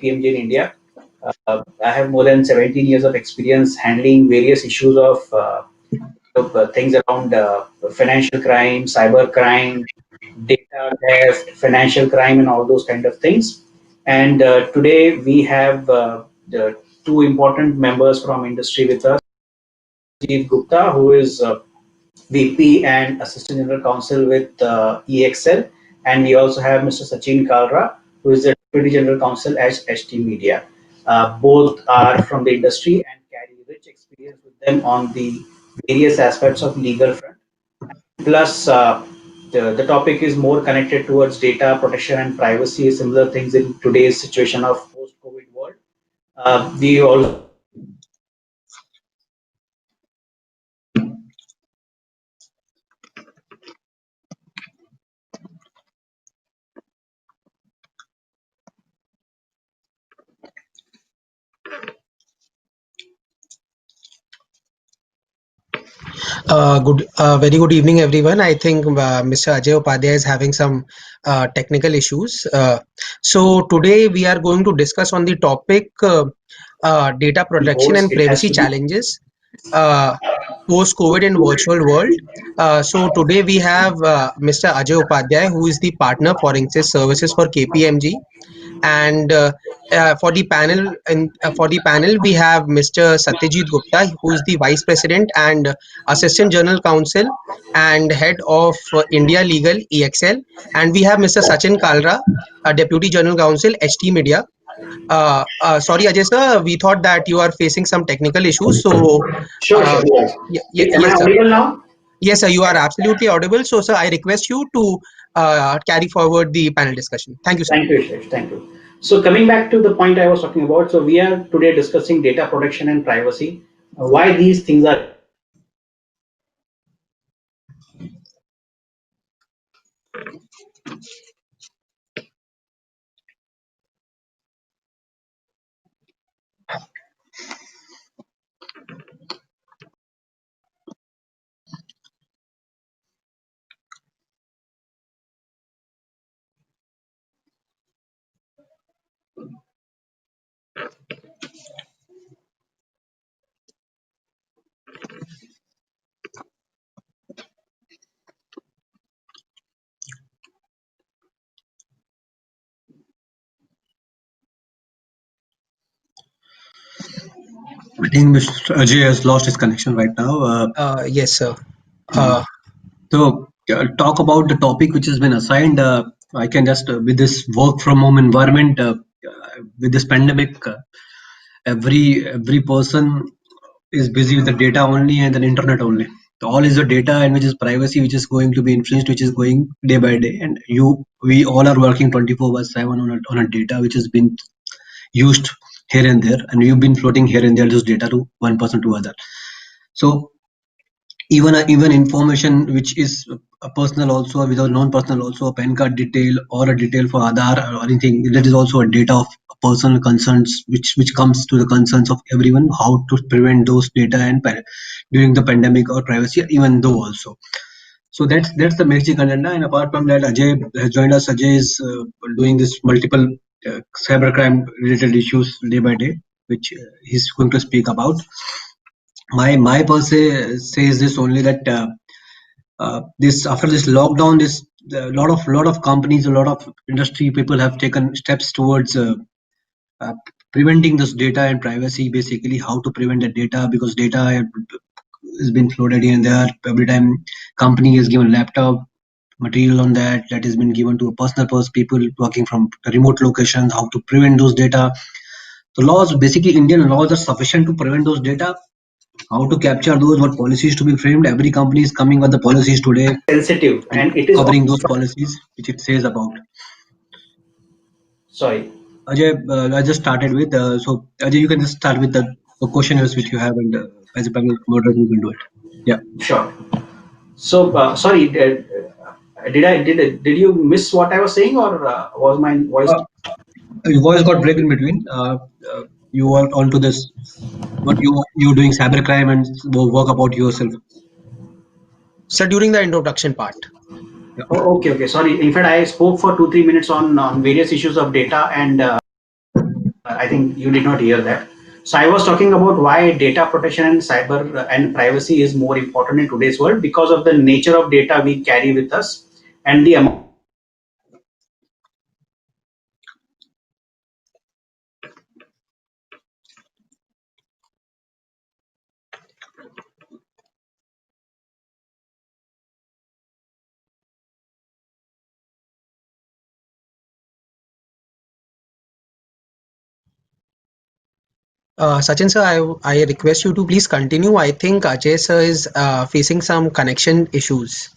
KPMG in India. I have more than 17 years of experience handling various issues of things around financial crime, cyber crime, data theft, financial crime, and all those kind of things. And today we have the two important members from industry with us. Ajit Gupta, who is VP and Assistant General Counsel with EXL, and we also have Mr. Sachin Kalra, who is the Deputy General Counsel at HT Media. Both are from the industry and carry rich experience with them on the various aspects of legal front. Plus, the topic is more connected towards data protection and privacy, similar things in today's situation of post-COVID world. We also Very good evening, everyone. I think Mr. Ajay Upadhyay is having some technical issues. So today we are going to discuss on the topic data protection host, and it has privacy to be. challenges post-COVID and virtual world. So today we have Mr. Ajay Upadhyay, who is the partner forensic services for KPMG, and for the panel we have Mr. Satyajit Gupta, who is the vice president and assistant general counsel and head of India Legal EXL, and we have Mr. Sachin Kalra, deputy general counsel HT Media. Sorry, Ajay sir, we thought that you are facing some technical issues, so Sure, uh, sure. Yes. Am I yes sir. audible now? Yes, sir, you are absolutely audible. So, sir, I request you to carry forward the panel discussion. Thank you, sir. Thank you, Ishresh. Thank you. So coming back to the point I was talking about, so we are today discussing data protection and privacy. Why these things are I think Mr. Ajay has lost his connection right now. Yes, sir. So, talk about the topic which has been assigned. I can just, with this work from home environment, with this pandemic, every person is busy with the data only and the internet only. All is the data and which is privacy, which is going to be influenced, which is going day by day. And we all are working 24/7 on a data which has been used here and there, and you've been floating here and there this data to one person to other. So even information which is a personal also without non-personal also, a PAN card detail or a detail for Aadhaar or anything, that is also a data of personal concerns which comes to the concerns of everyone, how to prevent those data and during the pandemic or privacy even though also. So that's the basic agenda. And apart from that, Ajay has joined us. Ajay is doing this multiple cybercrime related issues day by day, which he's going to speak about. My per se says this only that this after this lockdown, this lot of companies, a lot of industry people have taken steps towards preventing this data and privacy. Basically, how to prevent the data, because data has been floated here and there. Every time company is given laptop material on that has been given to a personal person, people working from remote locations, how to prevent those data. The laws, basically Indian laws, are sufficient to prevent those data. How to capture those, what policies to be framed. Every company is coming with the policies today sensitive and it is covering those policies which it says about. sorry. Ajay, I just started with so Ajay, you can just start with the questionnaires which you have, and as a panel moderator you can do it. Yeah. Sure. So sorry, did you miss what I was saying, or was my voice? Your voice got break in between. You are onto this. What you doing cybercrime and work about yourself. Sir, during the introduction part. Yeah. Oh, okay. Sorry. In fact, I spoke for 2-3 minutes on various issues of data and I think you did not hear that. So I was talking about why data protection and cyber and privacy is more important in today's world because of the nature of data we carry with us and the amount. Sachin sir, I request you to please continue. I think Ajay sir is facing some connection issues.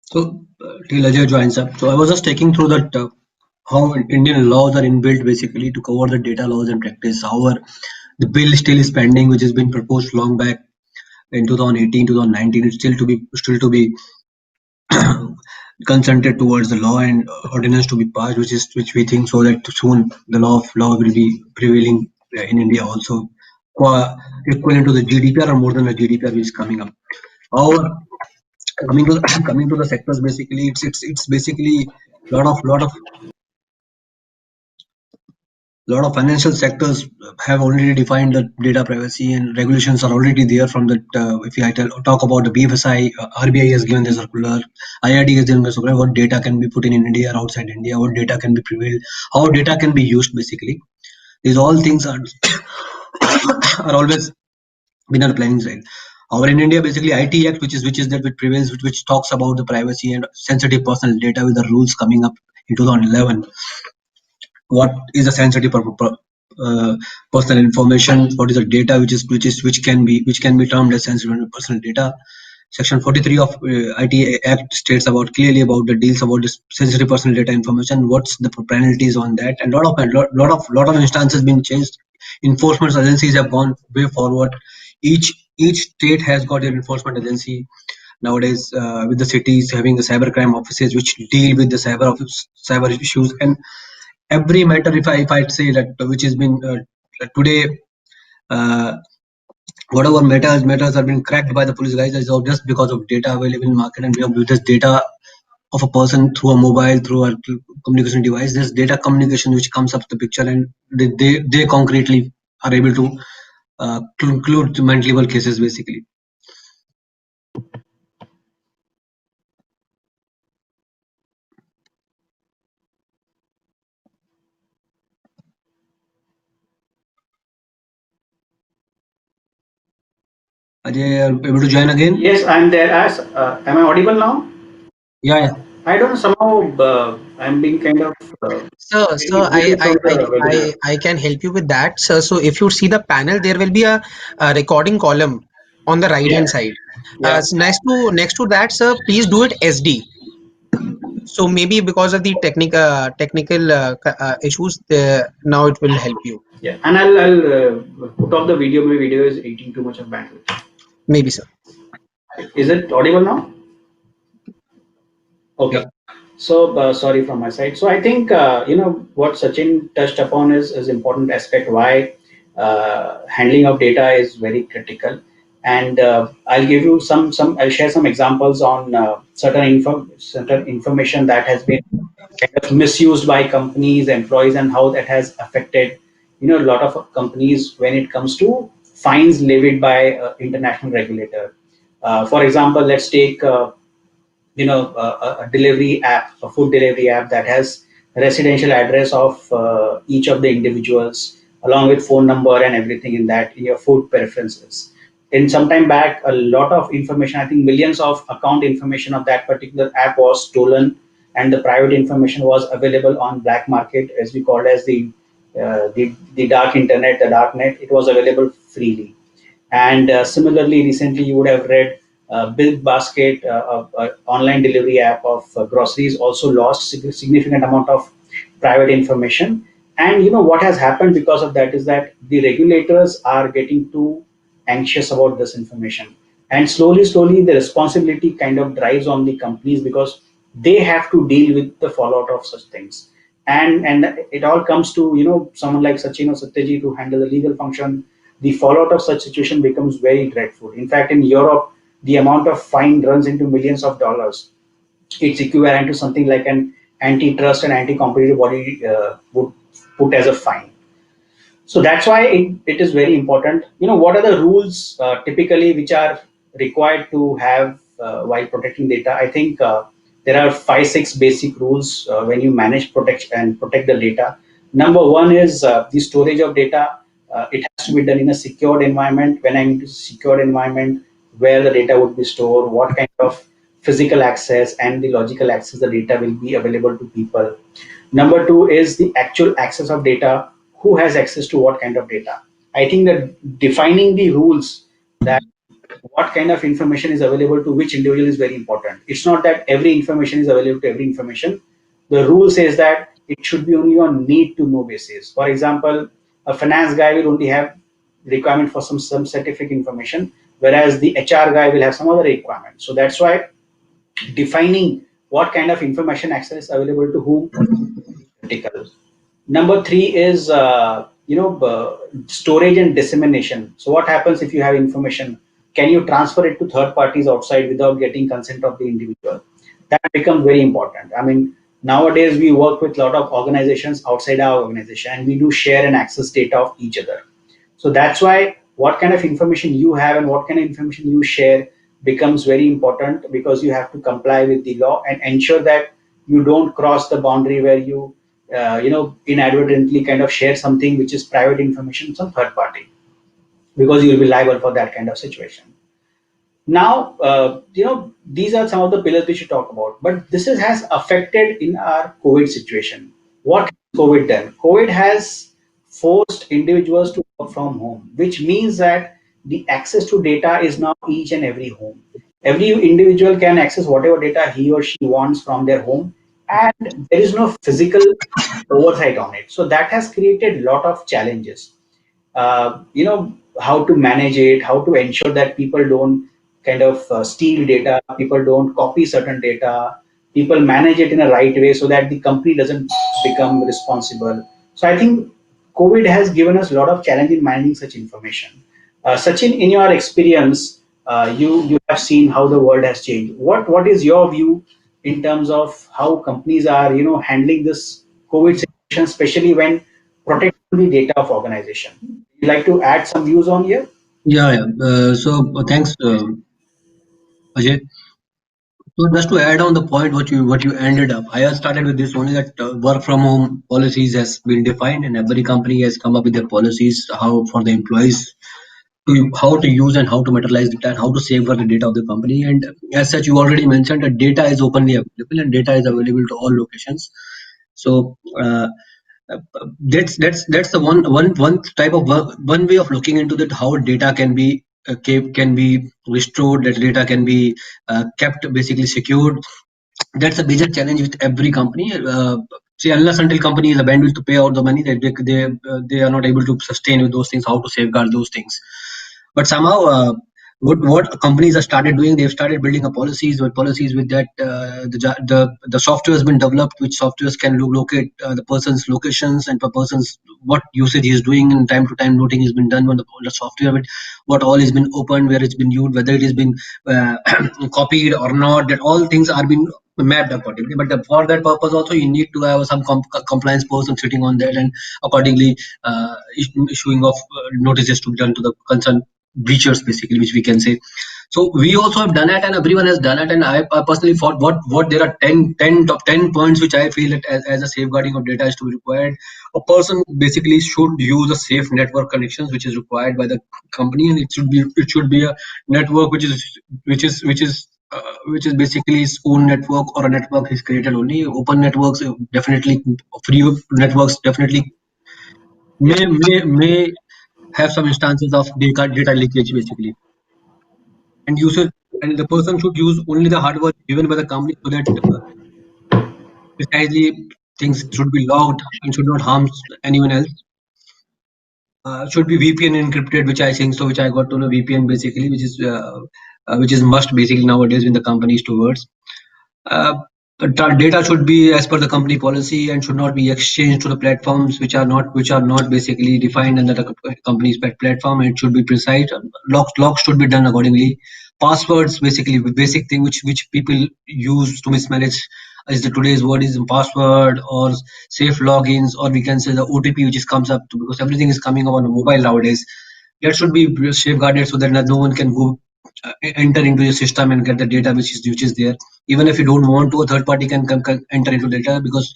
So, till Ajay joins up. So, I was just taking through that how Indian laws are inbuilt basically to cover the data laws and practice. However, the bill still is pending, which has been proposed long back in 2018, 2019. It's still to be consented towards the law and ordinance to be passed, which we think so that soon the law will be prevailing in India also, equivalent to the GDPR or more than the GDPR which is coming up. However, coming to the, coming to the sectors, basically it's basically lot of financial sectors have already defined the data privacy and regulations are already there from that. If talk about the BFSI, RBI has given the circular, IRD has given the circular, what data can be put in India or outside India, what data can be prevailed, how data can be used basically. These all things are are always been on the planning side. However, in India, basically IT Act, which prevails, which talks about the privacy and sensitive personal data with the rules coming up in 2011. What is the sensitive personal information? What is the data which can be termed as sensitive personal data? Section 43 of IT Act states about clearly about the deals about this sensitive personal data information. What's the penalties on that? And lot of instances been changed. Enforcement agencies have gone way forward. Each state has got their enforcement agency nowadays, with the cities having the cybercrime offices which deal with the cyber issues. And every matter, if I'd say that which has been today, uh, whatever matters have been cracked by the police guys is all just because of data available in market, and we have this data of a person through a mobile, through a communication device. There's data communication which comes up the picture, and they concretely are able to conclude mentally ill cases basically. Ajay, are you able to join again? Yes, I'm there. Am I audible now? Yeah. I don't know, somehow I'm being kind of Sir, muted from the webinar. I can help you with that, sir. So if you see the panel, there will be a recording column on the right Yeah, hand side. yeah. Next to that, sir, please do it SD. So maybe because of the technical issues, now it will help you. Yeah, and I'll put off the video. My video is eating too much of bandwidth. Maybe, sir. Is it audible now? Yeah. Okay. So sorry from my side. So I think what Sachin touched upon is important aspect why handling of data is very critical. And I'll give you I'll share some examples on certain information that has been kind of misused by companies, employees, and how that has affected a lot of companies when it comes to fines levied by international regulator. For example, let's take a delivery app, a food delivery app that has residential address of each of the individuals along with phone number and everything in that in your food preferences. In some time back, a lot of information, I think millions of account information of that particular app was stolen, and the private information was available on black market, as we call it as the dark internet, the dark net. It was available freely. And similarly, recently you would have read Bill Basket, online delivery app of groceries, also lost significant amount of private information. And what has happened because of that is that the regulators are getting too anxious about this information, and slowly, the responsibility kind of drives on the companies because they have to deal with the fallout of such things. And it all comes to, someone like Sachin or Satyajit to handle the legal function. The fallout of such situation becomes very dreadful. In fact, in Europe, the amount of fine runs into millions of dollars. It's equivalent to something like an antitrust and anti-competitive body would put as a fine. So that's why it is very important. What are the rules typically which are required to have while protecting data? I think there are 5, 6 basic rules when you manage protect the data. Number one is the storage of data. It has to be done in a secured environment. When I mean to secured environment, where the data would be stored, what kind of physical access and the logical access the data will be available to people. Number two is the actual access of data. Who has access to what kind of data? I think that defining the rules that what kind of information is available to which individual is very important. It's not that every information is available to every information. The rule says that it should be only on need to know basis. For example, a finance guy will only have requirement for some specific information, whereas the HR guy will have some other requirement. So that's why defining what kind of information access is available to whom is critical. Number three is storage and dissemination. So what happens if you have information? Can you transfer it to third parties outside without getting consent of the individual? That becomes very important. I mean, nowadays we work with a lot of organizations outside our organization, and we do share and access data of each other. So that's why what kind of information you have and what kind of information you share becomes very important, because you have to comply with the law and ensure that you don't cross the boundary where you inadvertently kind of share something which is private information with some third party, because you will be liable for that kind of situation. Now, these are some of the pillars we should talk about, but has affected in our COVID situation. What has COVID done? COVID has forced individuals to work from home, which means that the access to data is now each and every home. Every individual can access whatever data he or she wants from their home, and there is no physical oversight on it. So that has created a lot of challenges. How to manage it, how to ensure that people don't kind of steal data, people don't copy certain data, people manage it in a right way so that the company doesn't become responsible. So I think COVID has given us a lot of challenge in managing such information. Sachin, in your experience, you have seen how the world has changed. What is your view in terms of how companies are handling this COVID situation, especially when protecting the data of organization? Would you like to add some views on here? Yeah, yeah. Thanks, Ajay. So just to add on the point what you ended up, I have started with this only that work from home policies has been defined, and every company has come up with their policies how for the employees to how to use and how to materialize data and how to safeguard the data of the company. And as such, you already mentioned that data is openly available and data is available to all locations. So that's the one type of work, one way of looking into that how data can be kept, can be restored, that data can be kept basically secured. That's a major challenge with every company. See, unless until company is a bandwidth to pay out the money, they are not able to sustain with those things. How to safeguard those things? But somehow, what companies have started doing, they've started building a policies with that the software has been developed, which softwares can locate the person's locations and per person's what usage he is doing, and time to time noting has been done on the software with what all has been opened, where it's been used, whether it has been uh, copied or not. That all things are being mapped accordingly. But for that purpose, also you need to have some compliance person sitting on that and accordingly issuing of notices to be done to the concerned breachers, basically, which we can say. So we also have done it, and everyone has done it. And I personally thought what there are 10 points which I feel that as a safeguarding of data is to be required. A person basically should use a safe network connections which is required by the company, and it should be a network which is basically its own network, or a network is created only. Open networks definitely, free networks definitely may have some instances of data leakage, basically. And user and the person should use only the hardware given by the company, so that precisely things should be logged and should not harm anyone else. Should be VPN encrypted, which I think so, which I got to know VPN basically, which is must basically nowadays in the companies towards. data should be as per the company policy and should not be exchanged to the platforms which are not basically defined under the company's platform. And it should be precise. Locks should be done accordingly. Passwords, basically the basic thing which people use to mismanage is the today's word is password or safe logins, or we can say the OTP which is comes up to, because everything is coming up on a mobile nowadays. That should be safeguarded so that no one can go enter into your system and get the data which is there. Even if you don't want to, a third party can enter into data, because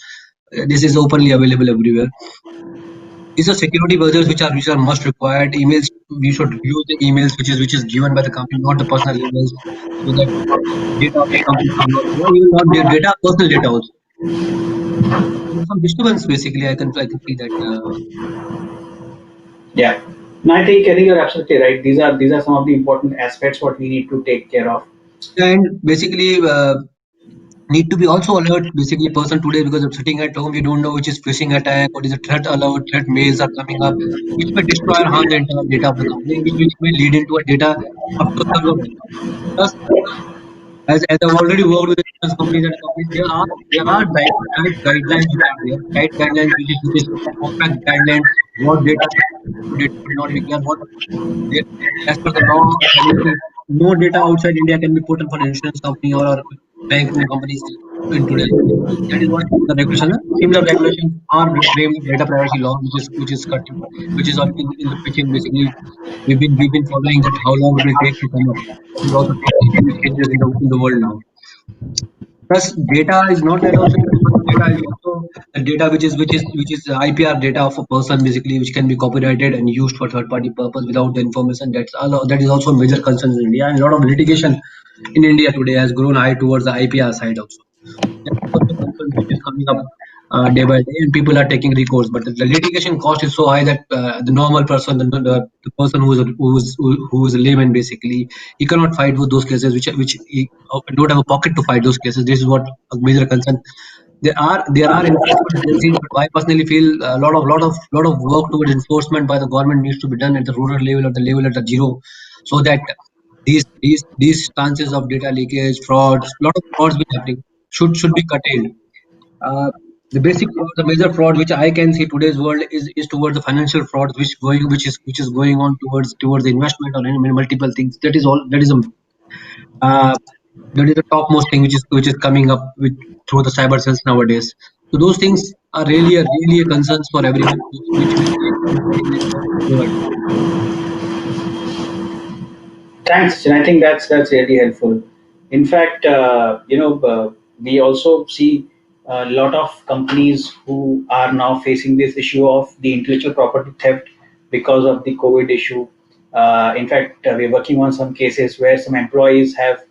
this is openly available everywhere. These are security measures which are must required. Emails, we should use the emails which is given by the company, not the personal emails, so that data of the company should not, or even not their data, personal data also. There's some disturbance basically. I can see that. Yeah. And I think you're absolutely right. These are some of the important aspects what we need to take care of. And basically, need to be also alert basically person today, because of sitting at home, you don't know which is phishing attack, what is a threat alert, threat mails are coming up, which may destroy or harm the entire data of the company, which may lead into a data of total of data. Thus, as I've already worked with insurance companies and companies, there are tight guidelines which are there, tight guidelines which is perfect guidelines, what data should not be given, what there, as per the law, no data outside India can be put in for an insurance company or banking companies in today's world. That is what the regulation. Similar regulations are framed in data privacy law, which is cutting, which is in the pitching. Basically, we've been following that how long it will take to come up. It will also take huge changes in the world now. Plus, data is not that also. Data is also a data which is IPR data of a person basically, which can be copyrighted and used for third party purpose without the information. That is also a major concern in India, and a lot of litigation in India today has grown high towards the IPR side also. That's also a concern which is coming up day by day, and people are taking recourse. But the litigation cost is so high that the normal person, the person who is a layman, basically, he cannot fight with those cases, which he don't have a pocket to fight those cases. This is what a major concern. There are enforcement agencies, but I personally feel a lot of work towards enforcement by the government needs to be done at the rural level, or the level at the zero, so that these chances of data leakage, frauds, lot of frauds been happening, should be curtailed. Uh, the basic fraud, the major fraud which I can see today's world is towards the financial fraud, which is going on towards the investment or any multiple things. That is all. Uh, that is the topmost thing which is coming up through the cyber cells nowadays. So those things are really a concerns for everyone, which will take basically forward. Thanks, and I think that's really helpful. In fact, we also see a lot of companies who are now facing this issue of the intellectual property theft because of the COVID issue. In fact, we're working on some cases where some employees have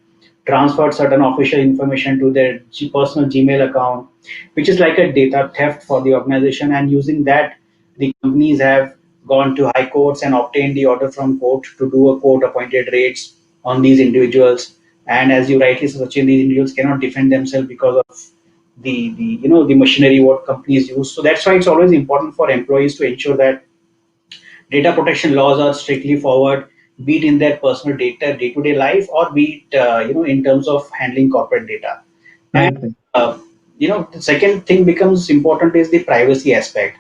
transferred certain official information to their personal Gmail account, which is like a data theft for the organization. And using that, the companies have gone to high courts and obtained the order from court to do a court appointed raids on these individuals. And as you rightly said, Sachin, these individuals cannot defend themselves because of the machinery what companies use. So that's why it's always important for employees to ensure that data protection laws are strictly followed, be it in their personal data day-to-day life, or be it in terms of handling corporate data. And Right, right. the second thing becomes important is the privacy aspect.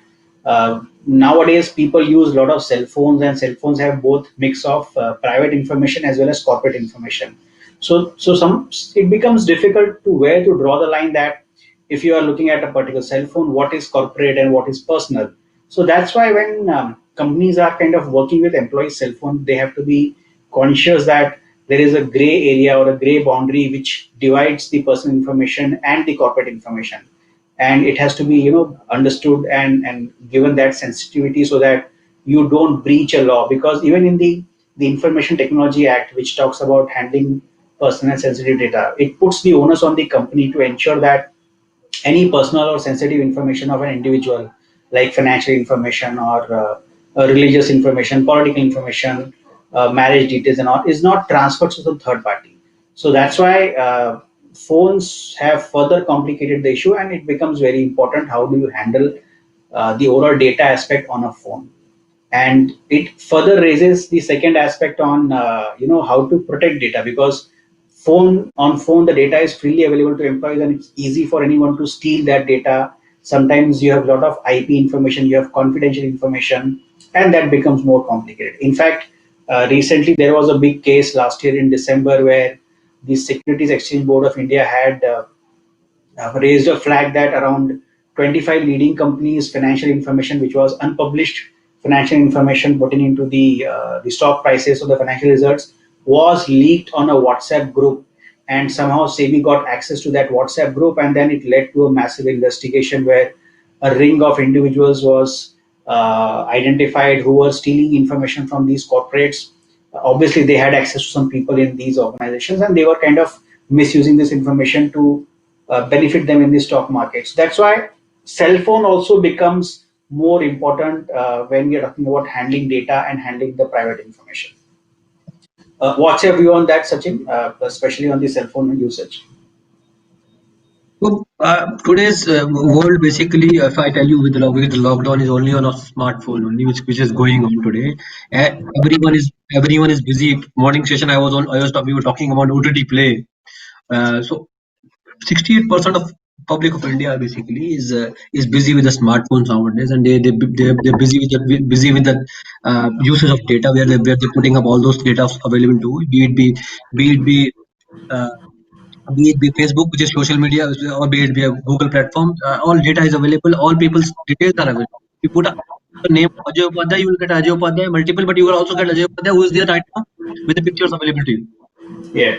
Nowadays, people use a lot of cell phones, and cell phones have both mix of private information as well as corporate information. So some it becomes difficult to where to draw the line that if you are looking at a particular cell phone, what is corporate and what is personal. So that's why when companies are kind of working with employees' cell phone, they have to be conscious that there is a gray area or a gray boundary which divides the personal information and the corporate information, and it has to be understood and given that sensitivity so that you don't breach a law, because even in the Information Technology Act, which talks about handling personal and sensitive data, it puts the onus on the company to ensure that any personal or sensitive information of an individual, like financial information or religious information, political information, marriage details, and all, is not transferred to the third party. So that's why phones have further complicated the issue, and it becomes very important how do you handle the overall data aspect on a phone. And it further raises the second aspect on how to protect data, because phone the data is freely available to employees, and it's easy for anyone to steal that data. Sometimes you have a lot of IP information, you have confidential information, and that becomes more complicated. In fact, recently there was a big case last year in December where the Securities Exchange Board of India had raised a flag that around 25 leading companies' financial information, which was unpublished financial information pertaining to the stock prices or the financial results, was leaked on a WhatsApp group. And somehow SEBI got access to that WhatsApp group, and then it led to a massive investigation where a ring of individuals was identified who were stealing information from these corporates. Obviously, they had access to some people in these organizations, and they were kind of misusing this information to benefit them in the stock markets. That's why cell phone also becomes more important when we are talking about handling data and handling the private information. What's your view on that, Sachin, especially on the cell phone usage? So today's world, basically, if I tell you with the lockdown is only on a smartphone only, which is going on today. Everyone is busy. Morning session we were talking about OTT play. So 68% of public of India basically is busy with the smartphones nowadays, and they're busy with the usage of data, where they're putting up all those data available to, uh, be it be Facebook, which is social media, or be it be a Google platform. All data is available. All people's details are available. You put the name of Ajay Upadhyay, you will get Ajay Upadhyay multiple, but you will also get Ajay Upadhyay who is there right now with the pictures available to you. Yeah.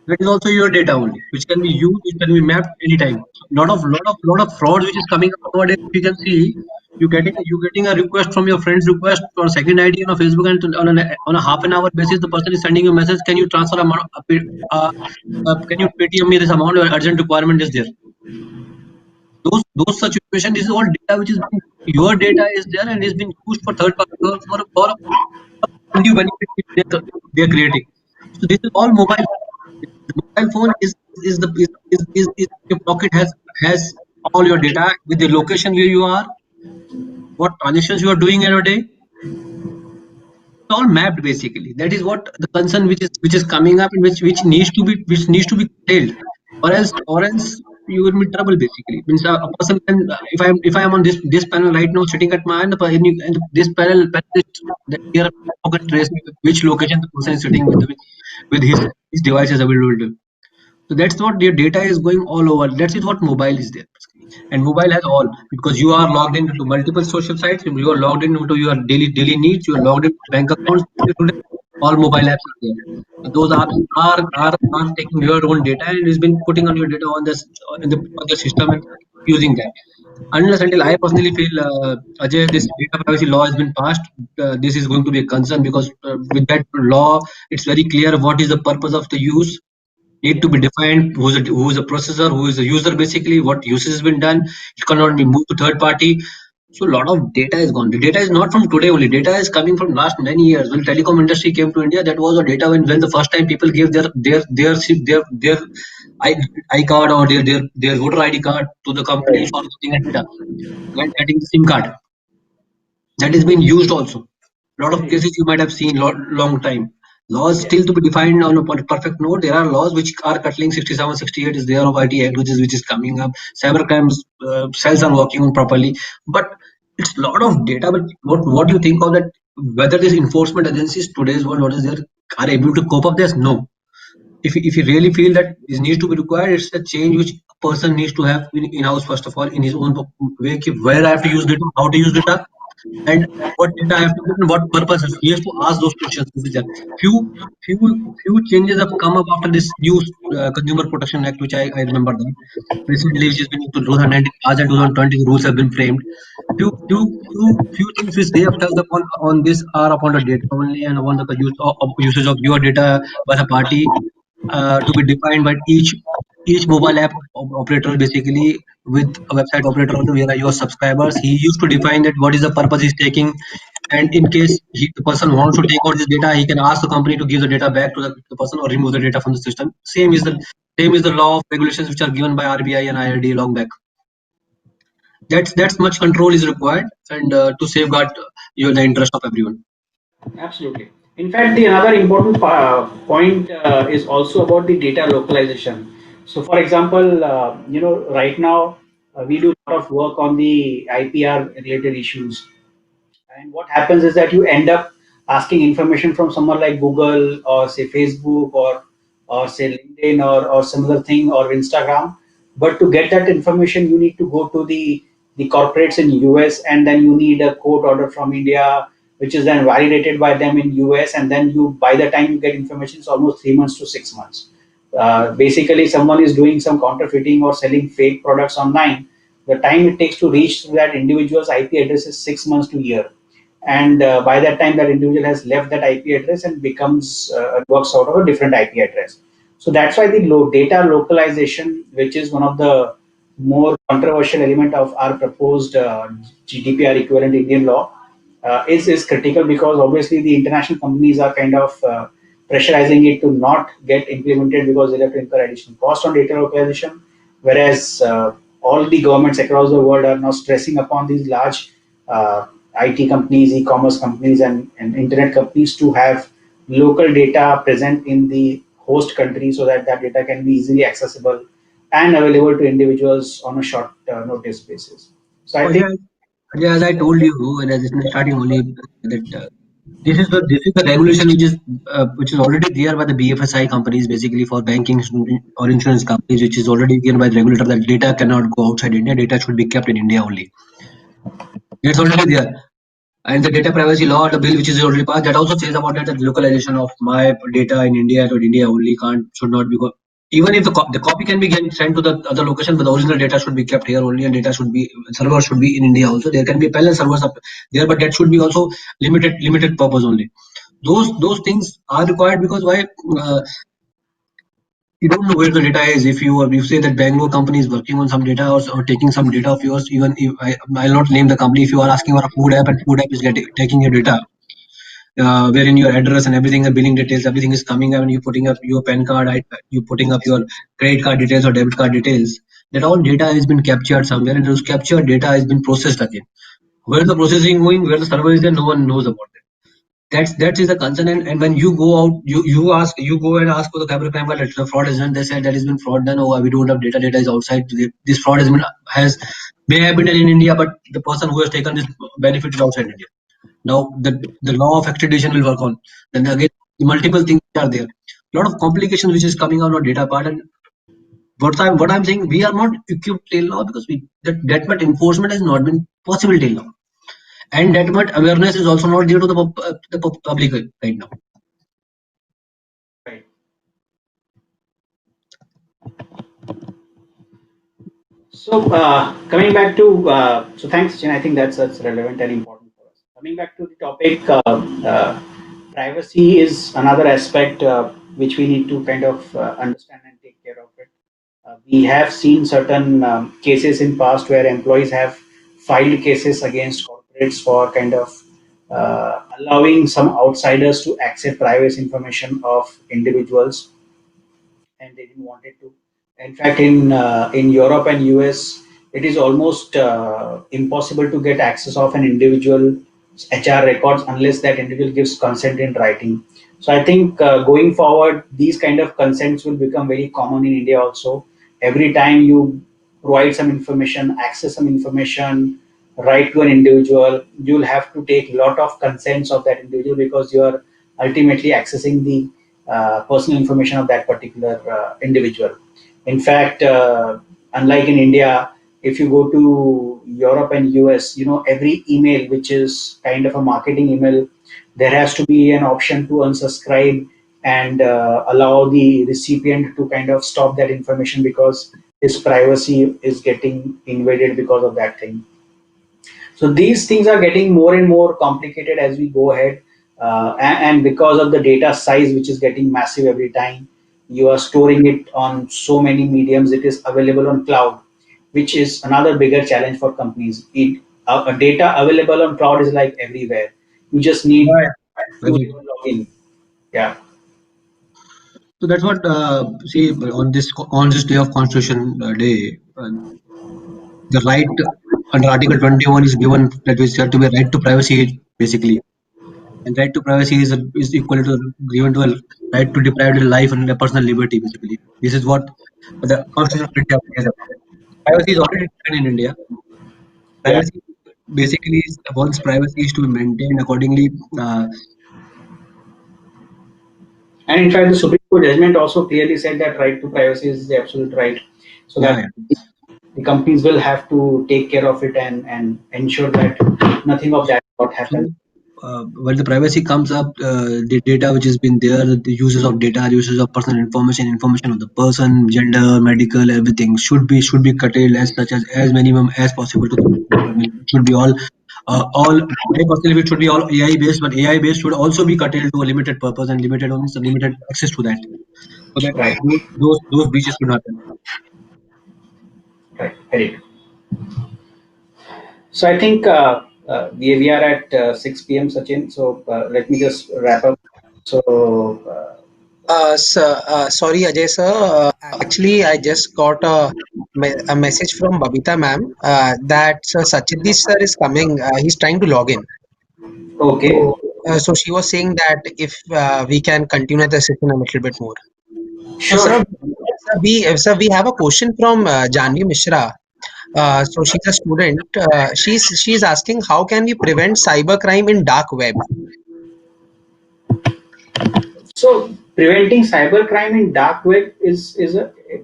That is also your data only, which can be used, which can be mapped anytime. Lot of fraud which is coming up nowadays. You can see you getting a request from your friend's request or second ID on a Facebook, and on a half an hour basis, the person is sending you a message. Can you transfer amount? Can you Paytm me this amount? Your urgent requirement is there. Those such situations, this is all data which is your data is there and is being used for third party for undue benefit which they're creating. So this is all mobile. The mobile phone is the is your pocket has all your data with the location where you are, what transactions you are doing in a day. It's all mapped basically. That is what the concern which is coming up, and which needs to be curtailed, or else you will be in trouble basically. Means a person can, if I am on this panel right now sitting at my end, and this panelist, that here can trace me which location the person is sitting with his devices available to. So that's what your data is going all over. That's it what mobile is there. And mobile has all, because you are logged into multiple social sites, you are logged into your daily needs, you are logged into bank accounts. All mobile apps are there. So those apps are taking your own data and has been putting on your data on the system and using that. Unless until I personally feel, Ajay, this data privacy law has been passed, this is going to be a concern, because with that law, it's very clear what is the purpose of the use, need to be defined, who is a processor, who is a user, basically what usage has been done. It cannot be moved to third party. So a lot of data is gone. The data is not from today only. Data is coming from last many years. When telecom industry came to India, that was a data when the first time people gave their iCard or their voter ID card to the company Right. for getting a data, when getting the SIM card. That is being used also. A lot of cases you might have seen long time. Laws Yeah. still to be defined on a perfect note. There are laws which are cutting. 67, 68 is there of IT Act, which is coming up. Cyber crimes cells are working on properly, but it's a lot of data. But what do you think of that? Whether these enforcement agencies today's world, what is there, are able to cope up this? No. If you really feel that this needs to be required, it's a change which a person needs to have in house first of all, in his own way. Where I have to use data, how to use data, and what data I have to put and what purposes. He has to ask those questions. Few few changes have come up after this new Consumer Protection Act, which I remember that recently, which has been to 2019, as and 2020 rules have been framed. Few things which they have touched upon on this are upon the data only, and upon the usage of your data by the party, to be defined by each mobile app operator, basically with a website operator also, where are your subscribers. He used to define that what is the purpose he's taking, and in case the person wants to take out this data, he can ask the company to give the data back to the person, or remove the data from the system. Same is the law of regulations which are given by RBI and IRD long back. That's much control is required, and to safeguard the interest of everyone. Absolutely. In fact, the another important point is also about the data localization. So, for example, right now we do a lot of work on the IPR related issues. And what happens is that you end up asking information from someone like Google or say Facebook or say LinkedIn or similar thing or Instagram. But to get that information, you need to go to the corporates in US, and then you need a court order from India, which is then validated by them in US, and then you by the time you get information, it's almost 3 months to 6 months. Basically, someone is doing some counterfeiting or selling fake products online. The time it takes to reach that individual's IP address is 6 months to a year, and by that time that individual has left that IP address and becomes works out of a different IP address. So that's why the data localization, which is one of the more controversial element of our proposed GDPR equivalent Indian law, is critical, because obviously the international companies are kind of pressurizing it to not get implemented because they have to incur additional cost on data localization, whereas all the governments across the world are now stressing upon these large IT companies, e-commerce companies, and internet companies to have local data present in the host country so that that data can be easily accessible and available to individuals on a short notice basis. So I think. Yeah, yeah, as I told you, and as in starting only that this is the regulation which is already there by the BFSI companies, basically for banking or insurance companies, which is already given by the regulator that data cannot go outside India. Data should be kept in India only. It's already there. And the data privacy law, the bill which is already passed, that also says about that, that localization of my data in India to India only should not be even if the copy can be sent to the other location, but the original data should be kept here only, and data should be servers should be in India also. There can be parallel servers up there, but that should be also limited purpose only. Those things are required because why? You don't know where the data is. If you say that Bangalore company is working on some data or taking some data of yours, even if I'll not name the company. If you are asking for a food app and food app is taking your data, wherein your address and everything, the billing details, everything is coming up, and you putting up your PAN card, you putting up your credit card details or debit card details. That all data has been captured somewhere, and those captured data has been processed again. Where the processing going, where the server is there, no one knows about it. That is the concern. And when you go out, you go and ask for the cyber crime, but the fraud is done. They said that has been fraud done. Oh, we don't have data. Data is outside. This fraud has may have been done in India, but the person who has taken this benefit is outside India. Now the law of extradition will work on. Then again, multiple things are there. A lot of complications which is coming out on data part. And what I'm saying, we are not equipped till now because that much enforcement has not been possible till now, and that much awareness is also not due to the public right now. Right. So coming back to so thanks, Chin. I think that's relevant and important for us. Coming back to the topic, privacy is another aspect which we need to kind of understand and take care of it. We have seen certain cases in past where employees have filed cases against corporates for kind of allowing some outsiders to access private information of individuals, and they didn't want it to. In fact, in Europe and US, it is almost impossible to get access of an individual HR records unless that individual gives consent in writing. So I think going forward, these kind of consents will become very common in India also. Every time you provide some information, access some information, write to an individual, you'll have to take a lot of consents of that individual, because you are ultimately accessing the personal information of that particular individual. In fact, unlike in India, if you go to Europe and US, every email which is kind of a marketing email, there has to be an option to unsubscribe and allow the recipient to kind of stop that information, because his privacy is getting invaded because of that thing. So these things are getting more and more complicated as we go ahead, and because of the data size which is getting massive every time, you are storing it on so many mediums. It is available on cloud, which is another bigger challenge for companies. Data available on cloud is like everywhere. You just need Right. to Right. log in. Yeah. So that's what see on this day of Constitution Day, the right under Article 21 is given, that is said to be right to privacy, basically. And right to privacy is equal to given to a right to deprived life and a personal liberty. Basically, this is what the Constitution of India is about. Privacy is already written in India. Yeah. Privacy basically is one's privacy is to be maintained accordingly. And in fact, the Supreme Court judgment also clearly said that right to privacy is the absolute right, so Yeah, that yeah. the companies will have to take care of it and ensure that nothing of that sort happens. So when the privacy comes up, the data which has been there, the uses of data, uses of personal information, information of the person, gender, medical, everything should be curtailed as such as minimum as possible to the people. I mean, it should be all. I personally, it should be all AI based, but AI based should also be curtailed to a limited purpose and limited access to that, so that Right, those breaches should not happen. right, very good. So I think we are at 6 p.m. Sachin. So let me just wrap up. So Sorry, Ajay sir. Actually, I just got a message from Babita ma'am that Sachidhi sir is coming. He's trying to log in. okay, So she was saying that if we can continue the session a little bit more. sure, Sir, sure. we have a question from Janvi Mishra. So she's a student. She's asking how can we prevent cybercrime in dark web? So preventing cybercrime in dark web is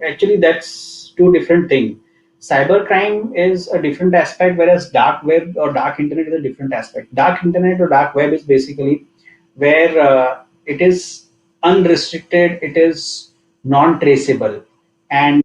actually that's two different things. Cybercrime is a different aspect, whereas dark web or dark internet is a different aspect. Dark internet or dark web is basically where it is unrestricted, it is non-traceable, and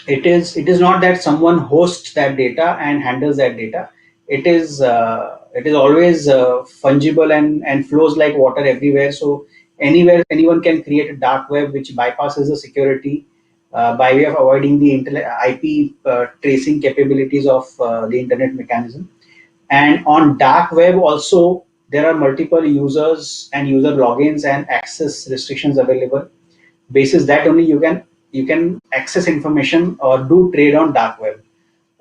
it is not that someone hosts that data and handles that data. It is always fungible and flows like water everywhere, so anywhere anyone can create a dark web which bypasses the security by way of avoiding the IP tracing capabilities of the internet mechanism. And on dark web also there are multiple users and user logins and access restrictions available. Basis that only you can access information or do trade on dark web.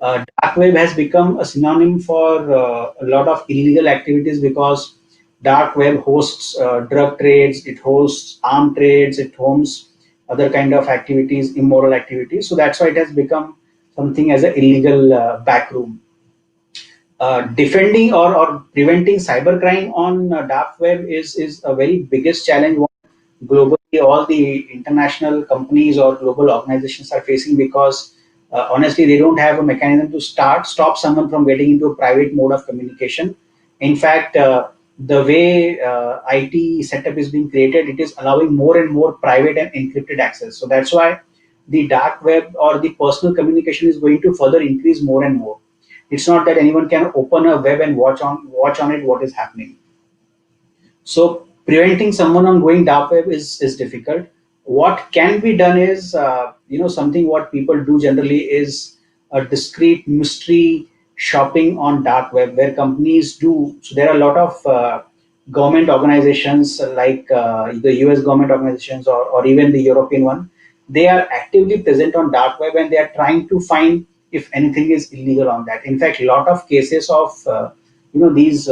Dark web has become a synonym for a lot of illegal activities because dark web hosts drug trades, it hosts arm trades, it hosts other kind of activities, immoral activities. So that's why it has become something as an illegal backroom. Defending or preventing cybercrime on dark web is a very biggest challenge globally all the international companies or global organizations are facing, because honestly they don't have a mechanism to stop someone from getting into a private mode of communication. In fact, the way IT setup is being created, it is allowing more and more private and encrypted access. So that's why the dark web or the personal communication is going to further increase more and more. It's not that anyone can open a web and watch on it what is happening. So preventing someone on going dark web is difficult. What can be done is, something what people do generally is a discrete mystery shopping on dark web, where companies do. So there are a lot of government organizations like the US government organizations or even the European one. They are actively present on dark web and they are trying to find if anything is illegal on that. In fact, a lot of cases of these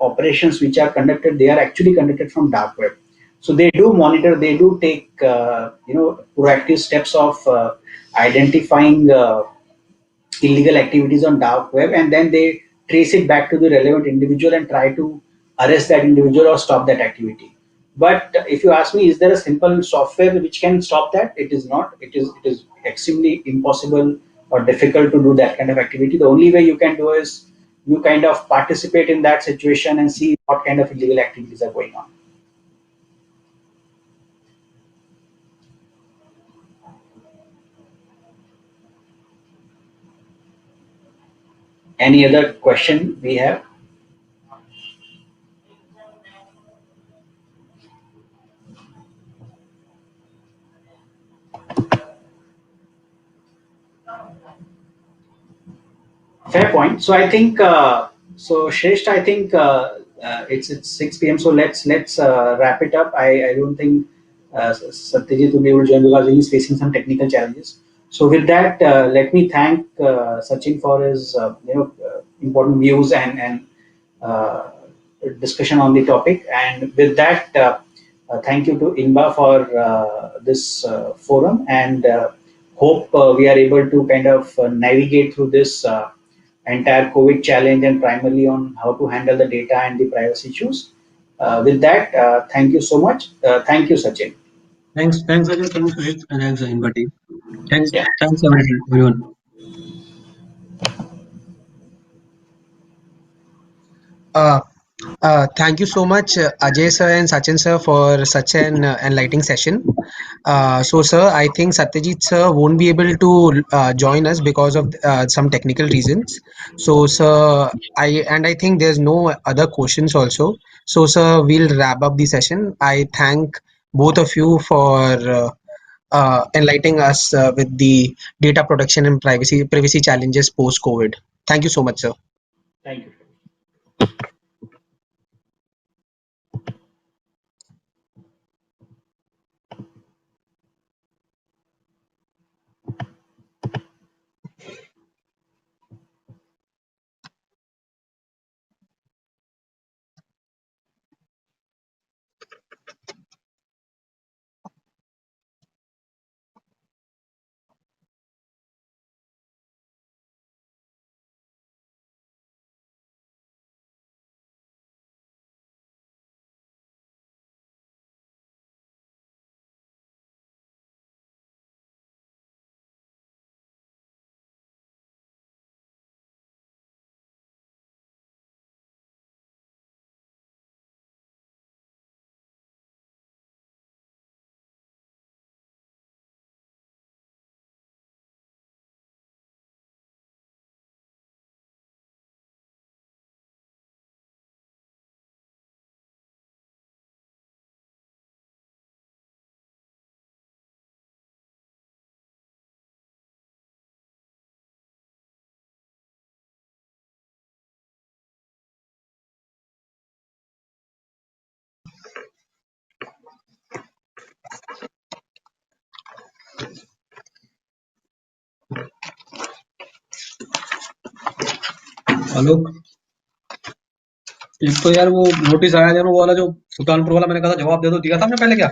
operations which are conducted, they are actually conducted from dark web. So they do monitor, they do take proactive steps of identifying illegal activities on dark web, and then they trace it back to the relevant individual and try to arrest that individual or stop that activity. But if you ask me, is there a simple software which can stop that? It is not. It is extremely impossible or difficult to do that kind of activity. The only way you can do is you kind of participate in that situation and see what kind of illegal activities are going on. Any other question we have? Fair point. So I think Shresht, I think it's 6 p.m. So let's wrap it up. I don't think Satyajit will be able to join because he's facing some technical challenges. So with that, let me thank Sachin for his important views and discussion on the topic. And with that, thank you to Inba for this forum, and hope we are able to kind of navigate through this entire COVID challenge, and primarily on how to handle the data and the privacy issues. With that, thank you so much. Thank you, Sachin. Thanks, Ajay. Thanks, Rishit, and thanks, Inba team. Thanks, Yeah. thanks everyone. Uh, Thank you so much, Ajay sir and Sachin sir, for such an enlightening session. So, sir, I think Satyajit sir won't be able to join us because of some technical reasons. So, sir, I think there's no other questions also. So, sir, we'll wrap up the session. I thank both of you for enlightening us with the data protection and privacy challenges post COVID. Thank you so much, sir. Thank you. Hello, एक तो यार वो notice आया था ना, वो वाला जो सुल्तानपुर वाला, मैंने कहा था जवाब दे दो, दिया था हमने पहले क्या?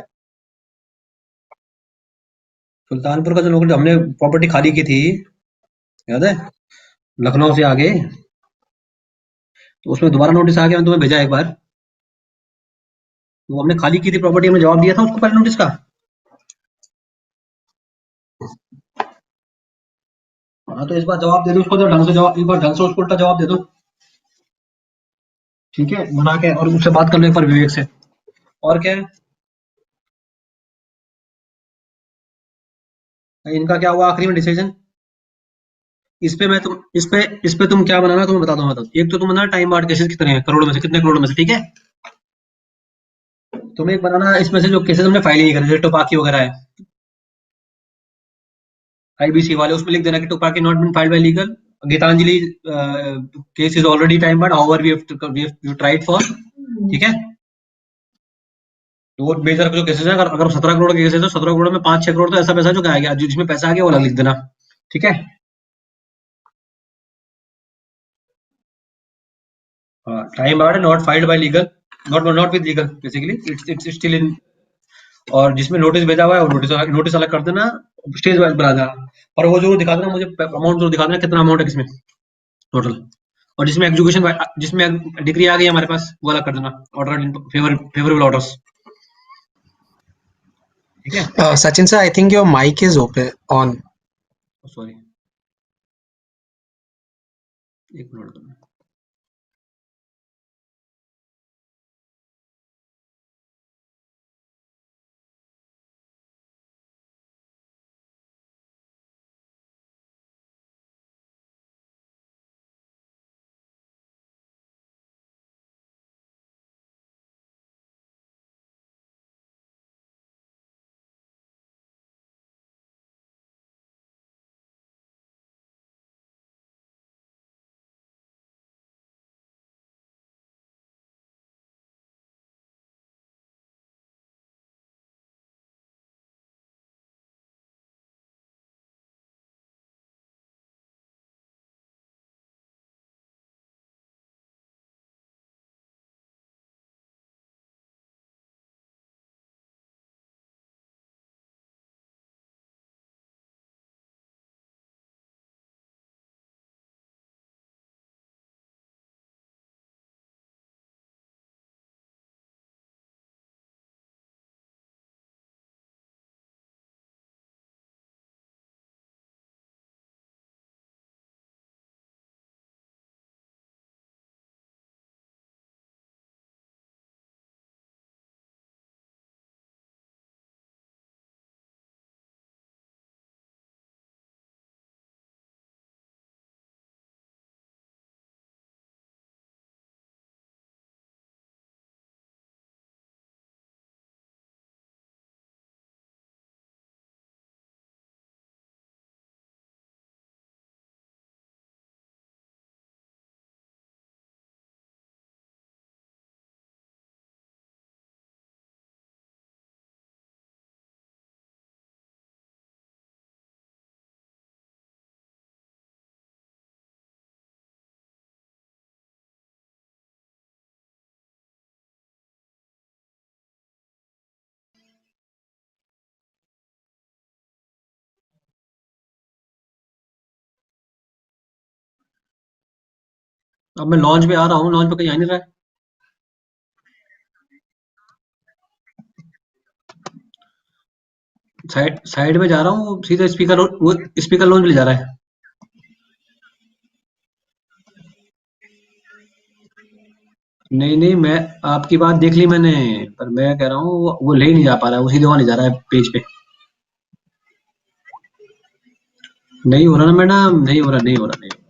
सुल्तानपुर का जो नोटिस हमने प्रॉपर्टी खाली की थी, याद है? लखनऊ से आगे, तो उसमें दोबारा नोटिस आ गया, मैंने तुम्हें भेजा एक बार। तो हमने खाली की थी प्रॉपर्टी, हमने जवाब दिया था उसको पहले नोटिस का। हाँ, तो इस बार जवाब दे दो उसको, तो ढंग से जवाब, एक बार ढंग से उसको उल्टा जवाब दे दो, ठीक है? बना के, और उससे बात कर लो एक बार विवेक से। और क्या है, इनका क्या हुआ आखिरी में डिसीजन? इस पे तुम क्या बनाना, तुम्हें बताता हूँ मैं। तो एक तो तुम बनाना टाइम बार्ड केसेस कितने हैं, करोड़ में से, कितने करोड़ में से, ठीक है? तुम्हें एक बनाना इसमें से जो केसेस हमने फाइल ही नहीं करे, जैसे टोपाकी वगैरह है, आईबीसी वाले, उसमें लिख देना कि टोपाकी not been filed by legal, Gitanjali case is already time barred, however we tried for, ठीक है? तो वो मेजर जो केसेस है, अगर 17 करोड़ के केसेस है, 17 करोड़ में 5-6 करोड़ तो ऐसा पैसा जो आ गया, जिसमें पैसा आ गया वो अलग लिख देना, ठीक है? Time barred not filed by legal, not with legal, basically it's still in. और जिसमें नोटिस भेजा हुआ है वो नोटिस अलग कर देना, स्टेज वाइज बना देना, और वो जो दिखा देना मुझे, अमाउंट जो दिखा देना कितना अमाउंट है किसमें टोटल। और जिसमें एग्जीक्यूशन, जिसमें डिग्री आ गई हमारे पास, वो अलग कर देना, ऑर्डर इन फेवरेबल ऑर्डर्स, ठीक है? Sachin sir, I think your mic is open on. Sorry, एक मिनट। अब मैं लॉन्च पे आ रहा हूँ, लॉन्च पे कहीं आ नहीं रहा है। साइड साइड में जा रहा हूँ, सीधा स्पीकर, वो स्पीकर लॉन्च पे ले जा रहा है। नहीं नहीं, मैं आपकी बात देख ली मैंने, पर मैं कह रहा हूँ वो ले नहीं जा पा रहा है, वो सीधे वहां ले जा रहा है पेज पे। नहीं हो रहा ना मैडम, नहीं हो रहा, नहीं हो रहा, नहीं हो रहा।